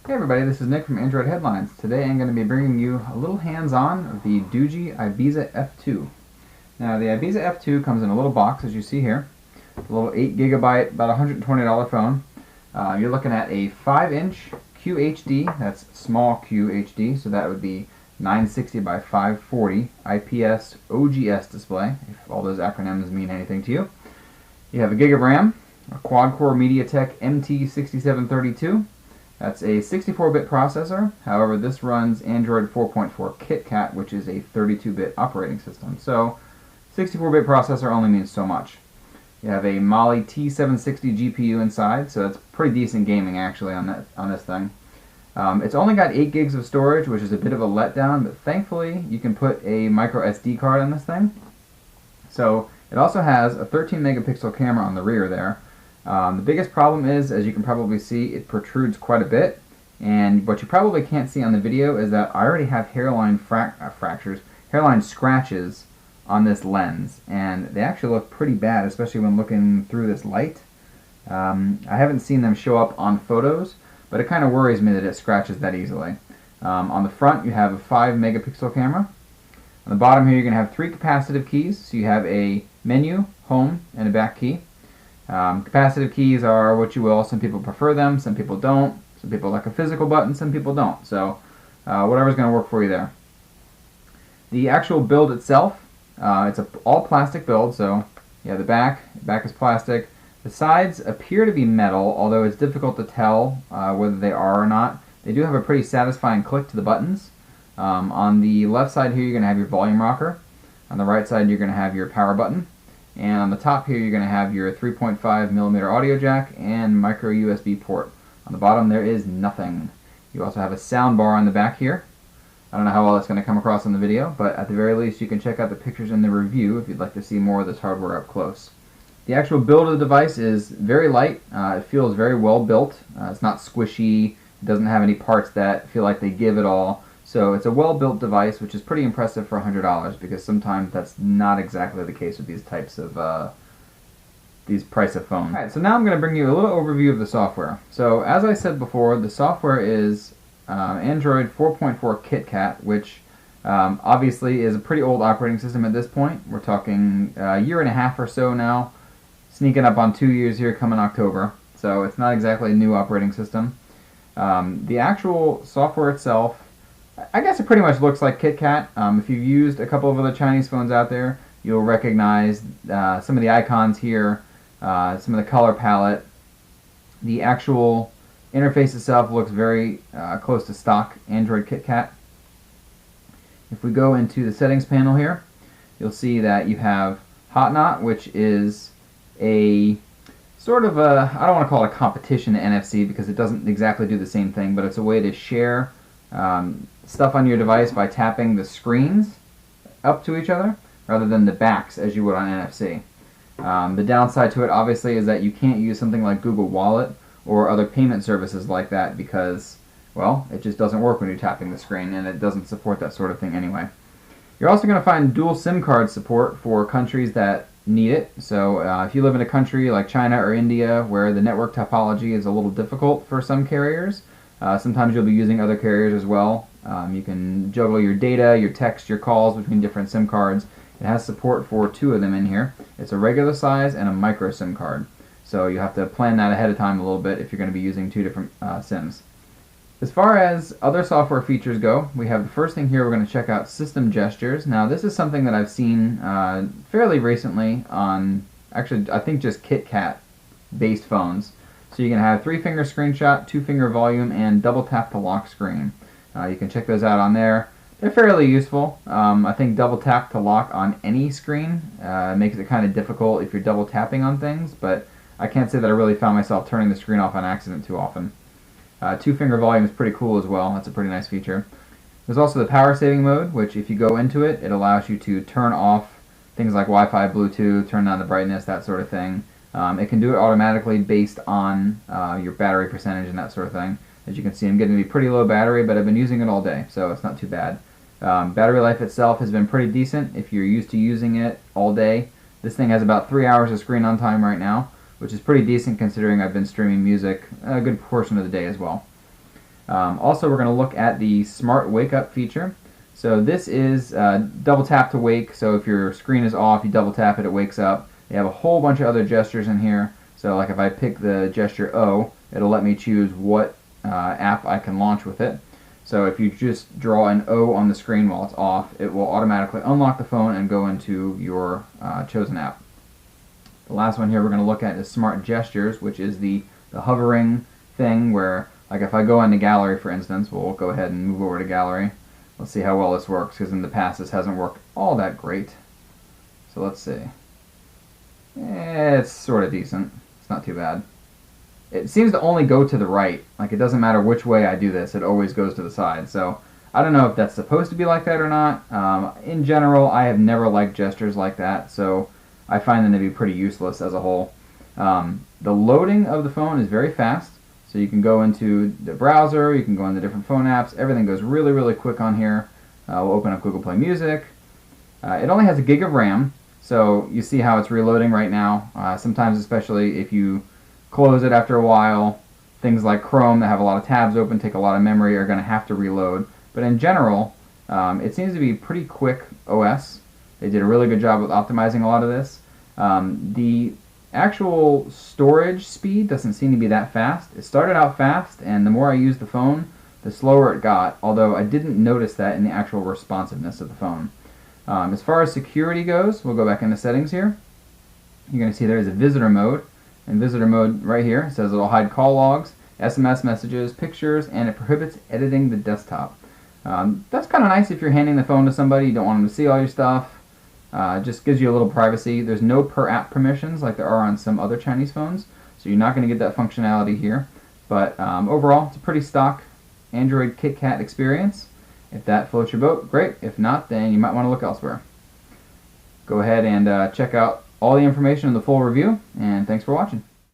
Hey everybody, this is Nick from Android Headlines. Today I'm going to be bringing you a little hands-on of the Doogee Ibiza F2. Now the Ibiza F2 comes in a little box, as you see here. A little 8GB, about $120 phone. You're looking at a 5-inch QHD, that's small QHD, so that would be 960 by 540 IPS OGS display, if all those acronyms mean anything to you. You have a gig of RAM, a quad-core MediaTek MT6732. That's a 64-bit processor. However, this runs Android 4.4 KitKat, which is a 32-bit operating system. So 64-bit processor only means so much. You have a Mali T760 GPU inside, so that's pretty decent gaming actually on this thing. It's only got 8 gigs of storage, which is a bit of a letdown, but thankfully you can put a micro SD card on this thing. So it also has a 13 megapixel camera on the rear there. The biggest problem is, as you can probably see, it protrudes quite a bit, and what you probably can't see on the video is that I already have hairline scratches on this lens, and they actually look pretty bad, especially when looking through this light. I haven't seen them show up on photos, but it kind of worries me that it scratches that easily. On the front you have a 5 megapixel camera. On the bottom here you're going to have 3 capacitive keys, so you have a menu, home, and a back key. Capacitive keys are what you will. Some people prefer them, some people don't. Some people like a physical button, some people don't. So whatever's going to work for you there. The actual build itself, it's an all plastic build, so yeah, the back is plastic. The sides appear to be metal, although it's difficult to tell whether they are or not. They do have a pretty satisfying click to the buttons. On the left side here you're going to have your volume rocker. On the right side you're going to have your power button. And on the top here you're going to have your 3.5mm audio jack and micro USB port. On the bottom there is nothing. You also have a sound bar on the back here. I don't know how well that's going to come across in the video, but at the very least you can check out the pictures in the review if you'd like to see more of this hardware up close. The actual build of the device is very light. It feels very well built. It's not squishy. It doesn't have any parts that feel like they give it all. So it's a well-built device, which is pretty impressive for $100, because sometimes that's not exactly the case with these types of these price of phones. Alright, so now I'm going to bring you a little overview of the software. So as I said before, the software is Android 4.4 KitKat, which obviously is a pretty old operating system at this point. We're talking a year and a half or so now, sneaking up on 2 years here coming October. So it's not exactly a new operating system. The actual software itself, I guess it pretty much looks like KitKat. If you've used a couple of other Chinese phones out there, you'll recognize some of the icons here, some of the color palette. The actual interface itself looks very close to stock Android KitKat. If we go into the settings panel here, you'll see that you have Hotnot, which is a sort of a, I don't want to call it a competition to NFC because it doesn't exactly do the same thing, but it's a way to share stuff on your device by tapping the screens up to each other rather than the backs as you would on NFC. The downside to it obviously is that you can't use something like Google Wallet or other payment services like that because, well, it just doesn't work when you're tapping the screen, and it doesn't support that sort of thing anyway. You're also going to find dual SIM card support for countries that need it. So if you live in a country like China or India where the network topology is a little difficult for some carriers, sometimes you'll be using other carriers as well. You can juggle your data, your text, your calls between different SIM cards. It has support for 2 of them in here. It's a regular size and a micro SIM card. So you have to plan that ahead of time a little bit if you're going to be using 2 different SIMs. As far as other software features go, we have the first thing here. We're going to check out system gestures. Now this is something that I've seen fairly recently on, actually I think just KitKat based phones. So you can have 3-finger screenshot, 2-finger volume, and double tap to lock screen. You can check those out on there. They're fairly useful. I think double tap to lock on any screen makes it kind of difficult if you're double tapping on things, but I can't say that I really found myself turning the screen off on accident too often. 2-finger volume is pretty cool as well. That's a pretty nice feature. There's also the power saving mode, which if you go into it, it allows you to turn off things like Wi-Fi, Bluetooth, turn down the brightness, that sort of thing. It can do it automatically based on your battery percentage and that sort of thing. As you can see, I'm getting a pretty low battery, but I've been using it all day, so it's not too bad. Battery life itself has been pretty decent if you're used to using it all day. This thing has about 3 hours of screen on time right now, which is pretty decent considering I've been streaming music a good portion of the day as well. Also, we're going to look at the Smart Wake Up feature. So this is double tap to wake. So if your screen is off, you double tap it, it wakes up. They have a whole bunch of other gestures in here. So like if I pick the gesture O, it'll let me choose what app I can launch with it. So if you just draw an O on the screen while it's off, it will automatically unlock the phone and go into your chosen app. The last one here we're going to look at is Smart Gestures, which is the hovering thing where, like if I go into Gallery, for instance, we'll go ahead and move over to Gallery. Let's see how well this works, because in the past this hasn't worked all that great. So let's see. It's sort of decent. It's not too bad. It seems to only go to the right. Like it doesn't matter which way I do this, it always goes to the side. So I don't know if that's supposed to be like that or not. In general, I have never liked gestures like that, so I find them to be pretty useless as a whole. The loading of the phone is very fast. So you can go into the browser, you can go into different phone apps. Everything goes really, really quick on here. We'll open up Google Play Music. It only has a gig of RAM, so you see how it's reloading right now. Sometimes, especially if you close it after a while, things like Chrome that have a lot of tabs open, take a lot of memory, are going to have to reload. But in general, it seems to be pretty quick OS. They did a really good job with optimizing a lot of this. The actual storage speed doesn't seem to be that fast. It started out fast, and the more I used the phone, the slower it got, although I didn't notice that in the actual responsiveness of the phone. As far as security goes, we'll go back into settings here. You're going to see there is a visitor mode. And visitor mode right here says it'll hide call logs, SMS messages, pictures, and it prohibits editing the desktop. That's kind of nice if you're handing the phone to somebody, you don't want them to see all your stuff. Just gives you a little privacy. There's no per app permissions like there are on some other Chinese phones, so you're not going to get that functionality here. But overall, it's a pretty stock Android KitKat experience. If that floats your boat, great. If not, then you might want to look elsewhere. Go ahead and check out all the information in the full review, and thanks for watching.